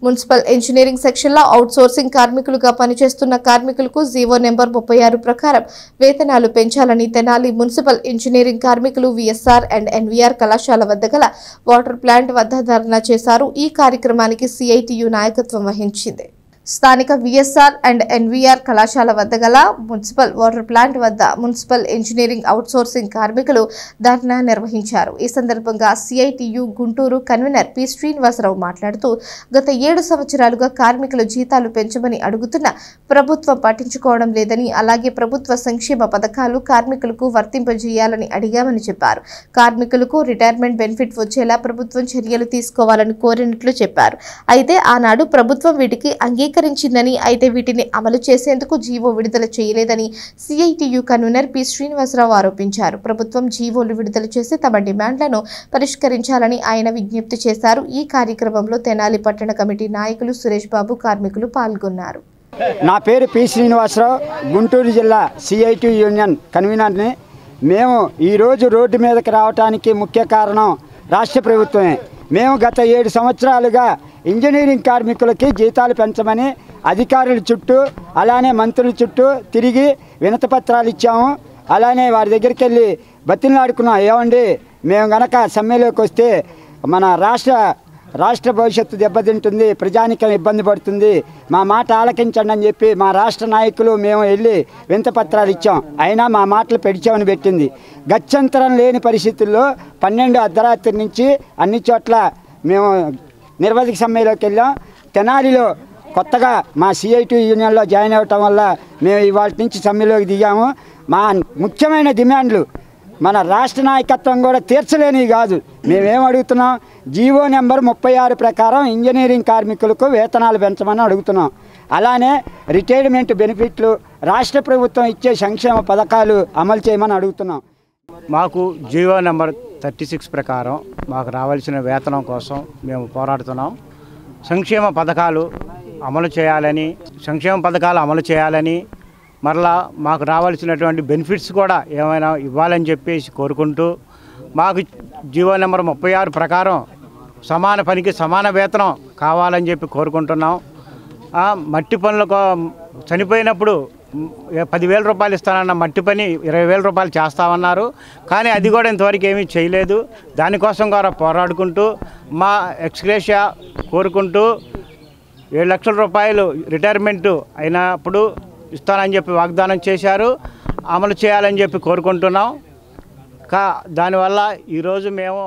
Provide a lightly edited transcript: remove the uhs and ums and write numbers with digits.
Municipal engineering సెక్షన్లో outsourcing కార్మికులుగా పనిచేస్తున్న కార్మికులకు జీవో నెంబర్ 36 ప్రకారం వేతనాలు పెంచాలని తెనాలి మున్సిపల్ ఇంజనీరింగ్ కార్మికులు విఎస్ఆర్ అండ్ ఎన్వీఆర్ కళాశాల వద్ద గల వాటర్ ప్లాంట్ వద్ద ధర్నా చేశారు। ఈ కార్యక్రమానికి సిఐటియు నాయకత్వం వహించింది। స్థానిక విఎస్ఆర్ అండ్ ఎన్వీఆర్ కళాశాల వద్ద గల మున్సిపల్ వాటర్ ప్లాంట్ వద్ద మున్సిపల్ ఇంజనీరింగ్ అవుట్సోర్సింగ్ కార్మికులు ధర్నా నిర్వహించారు। ఈ సందర్భంగా CITU Guntur convener P Srinivasarao మాట్లాడుతూ గత 7 సంవత్సరాలుగా కార్మికుల జీతాలు పెంచమని అడుగుతున్న ప్రభుత్వం పట్టించుకోవడం లేదని, అలాగే ప్రభుత్వ సంక్షేమ పథకాలు కార్మికులకు వర్తింపజేయాలని అడిగామని చెప్పారు। కార్మికులకు రిటైర్మెంట్ బెనిఫిట్ వచ్చేలా ప్రభుత్వం చర్యలు తీసుకోవాలని కోరినట్లు చెప్పారు। అయితే ఆనాడు ప్రభుత్వం వీటికి అంగీకరించిందని, అయితే వీటిని అమలు చేసేందుకు జీవో విడుదల చేయలేదని సిఐటియు కన్వీనర్ పి శ్రీనివాసరావు ఆరోపించారు। ప్రభుత్వం జీవోలు విడుదల చేసి తమ డిమాండ్లను పరిష్కరించాలని ఆయన విజ్ఞప్తి చేశారు। ఈ కార్యక్రమంలో తెనాలి పట్టణ కమిటీ నాయకులు సురేష్ బాబు, కార్మికులు పాల్గొన్నారు। నా పేరు పి శ్రీనివాసరావు, గుంటూరు జిల్లా సిఐటియు యూనియన్ కన్వీనర్ని। మేము ఈరోజు రోడ్డు మీదకి రావడానికి ముఖ్య కారణం రాష్ట్ర ప్రభుత్వమే। మేము గత 7 సంవత్సరాలుగా ఇంజనీరింగ్ కార్మికులకి జీతాలు పెంచమని అధికారుల చుట్టూ అలానే మంత్రుల చుట్టూ తిరిగి వినతిపత్రాలు ఇచ్చాము। అలానే వారి దగ్గరికి వెళ్ళి బతిలాడుకున్నాం, ఏమండి మేము గనక సమ్మెలోకి వస్తే మన రాష్ట్ర భవిష్యత్తు దెబ్బతింటుంది, ప్రజానికం ఇబ్బంది పడుతుంది, మా మాట ఆలకించండి అని చెప్పి మా రాష్ట్ర నాయకులు మేము వెళ్ళి వినతిపత్రాలు ఇచ్చాం। అయినా మా మాటలు పెడిచామని పెట్టింది। గత్యంతరం లేని పరిస్థితుల్లో 12 అర్ధరాత్రి నుంచి అన్ని చోట్ల మేము నిర్వధిక సమ్మెలోకి వెళ్ళాం। తెనాలిలో కొత్తగా మా సిఐటియు యూనియన్లో జాయిన్ అవ్వటం వల్ల మేము ఇవాళ నుంచి సమ్మెలోకి దిగాము। మా ముఖ్యమైన డిమాండ్లు మన రాష్ట్ర నాయకత్వం కూడా తీర్చలేనివి కాదు। మేమేం అడుగుతున్నాం, జీవో నెంబర్ 36 ప్రకారం ఇంజనీరింగ్ కార్మికులకు వేతనాలు పెంచమని అడుగుతున్నాం। అలానే రిటైర్మెంట్ బెనిఫిట్లు, రాష్ట్ర ప్రభుత్వం ఇచ్చే సంక్షేమ పథకాలు అమలు చేయమని అడుగుతున్నాం। మాకు జీవో నెంబర్ 36 ప్రకారం మాకు రావాల్సిన వేతనం కోసం మేము పోరాడుతున్నాం। సంక్షేమ పథకాలు అమలు చేయాలని మరలా మాకు రావాల్సినటువంటి బెనిఫిట్స్ కూడా ఏమైనా ఇవ్వాలని చెప్పేసి కోరుకుంటూ, మాకు జీవో నెంబర్ 36 ప్రకారం సమాన పనికి సమాన వేతనం కావాలని చెప్పి కోరుకుంటున్నాం। మట్టి పనులకు చనిపోయినప్పుడు 10,000 రూపాయలు ఇస్తానన్న మట్టి పని 20,000 రూపాయలు చేస్తామన్నారు, కానీ అది కూడా ఇంతవరకు ఏమీ చేయలేదు। దానికోసం కూడా పోరాడుకుంటూ మా ఎక్స్గ్రేషియా కోరుకుంటూ 7 లక్షల రూపాయలు రిటైర్మెంటు అయినప్పుడు ఇస్తానని చెప్పి వాగ్దానం చేశారు, అమలు చేయాలని చెప్పి కోరుకుంటున్నాం। దానివల్ల ఈరోజు మేము